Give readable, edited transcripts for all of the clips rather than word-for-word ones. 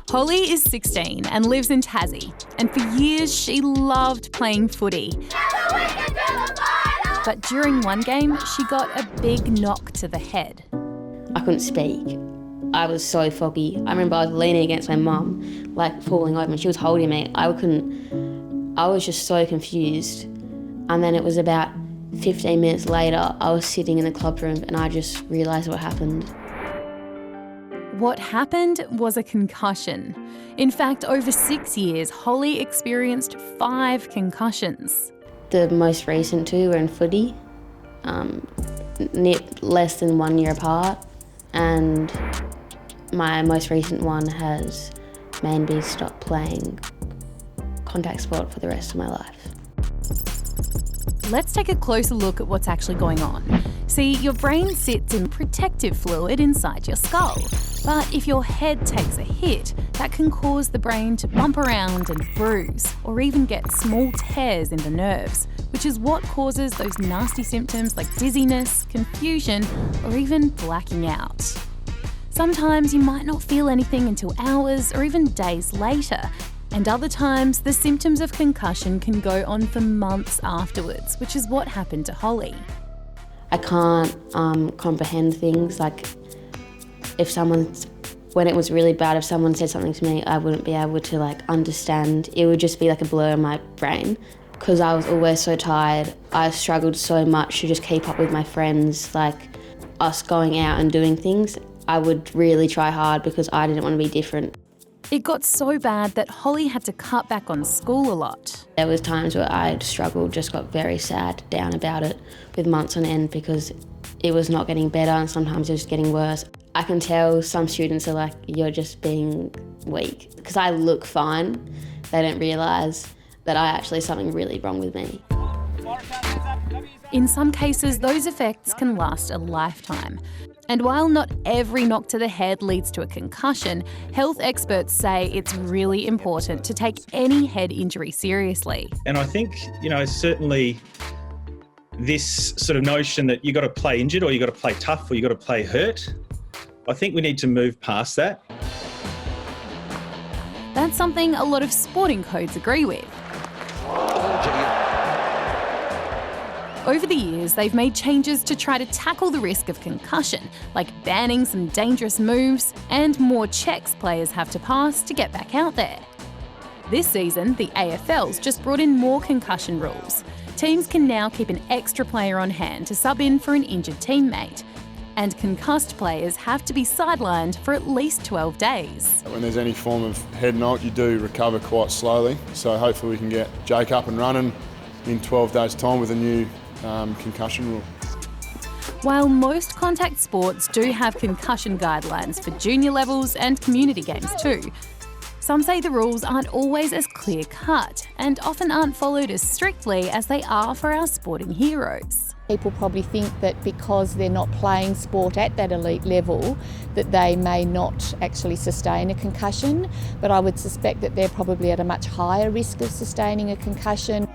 Holly is 16 and lives in Tassie, and for years she loved playing footy. But during one game, she got a big knock to the head. I couldn't speak. I was so foggy. I remember I was leaning against my mum, like falling over, and she was holding me. I was just so confused. And then it was about 15 minutes later, I was sitting in the club room and I just realised what happened. What happened was a concussion. In fact, over 6 years, Holly experienced 5 concussions. The most recent 2 were in footy, less than 1 year apart, and my most recent one has made me stop playing contact sport for the rest of my life. Let's take a closer look at what's actually going on. See, your brain sits in protective fluid inside your skull. But if your head takes a hit, that can cause the brain to bump around and bruise, or even get small tears in the nerves, which is what causes those nasty symptoms like dizziness, confusion, or even blacking out. Sometimes you might not feel anything until hours or even days later, and other times the symptoms of concussion can go on for months afterwards, which is what happened to Holly. I can't comprehend things, like when it was really bad, if someone said something to me, I wouldn't be able to understand. It would just be like a blur in my brain. Because I was always so tired, I struggled so much to just keep up with my friends, like us going out and doing things. I would really try hard because I didn't want to be different. It got so bad that Holly had to cut back on school a lot. There was times where I struggled, just got very sad, down about it, with months on end because it was not getting better and sometimes it was getting worse. I can tell some students are like, you're just being weak. Because I look fine, they don't realise that I actually have something really wrong with me. In some cases, those effects can last a lifetime. And while not every knock to the head leads to a concussion, health experts say it's really important to take any head injury seriously. And I think, certainly this sort of notion that you got to play injured or you got to play tough or you got to play hurt, I think we need to move past that. That's something a lot of sporting codes agree with. Over the years, they've made changes to try to tackle the risk of concussion, like banning some dangerous moves and more checks players have to pass to get back out there. This season, the AFL's just brought in more concussion rules. Teams can now keep an extra player on hand to sub in for an injured teammate. And concussed players have to be sidelined for at least 12 days. When there's any form of head knock, you do recover quite slowly. So hopefully we can get Jake up and running in 12 days' time with a new concussion rule. While most contact sports do have concussion guidelines for junior levels and community games too, some say the rules aren't always as clear-cut and often aren't followed as strictly as they are for our sporting heroes. People probably think that because they're not playing sport at that elite level, that they may not actually sustain a concussion, but I would suspect that they're probably at a much higher risk of sustaining a concussion.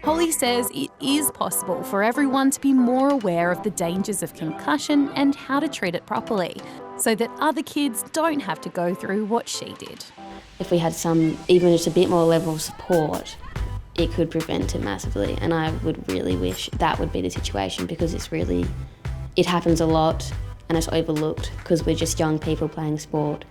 Holly says it is possible for everyone to be more aware of the dangers of concussion and how to treat it properly, so that other kids don't have to go through what she did. If we had even just a bit more level of support, it could prevent it massively, and I would really wish that would be the situation because it happens a lot and it's overlooked because we're just young people playing sport.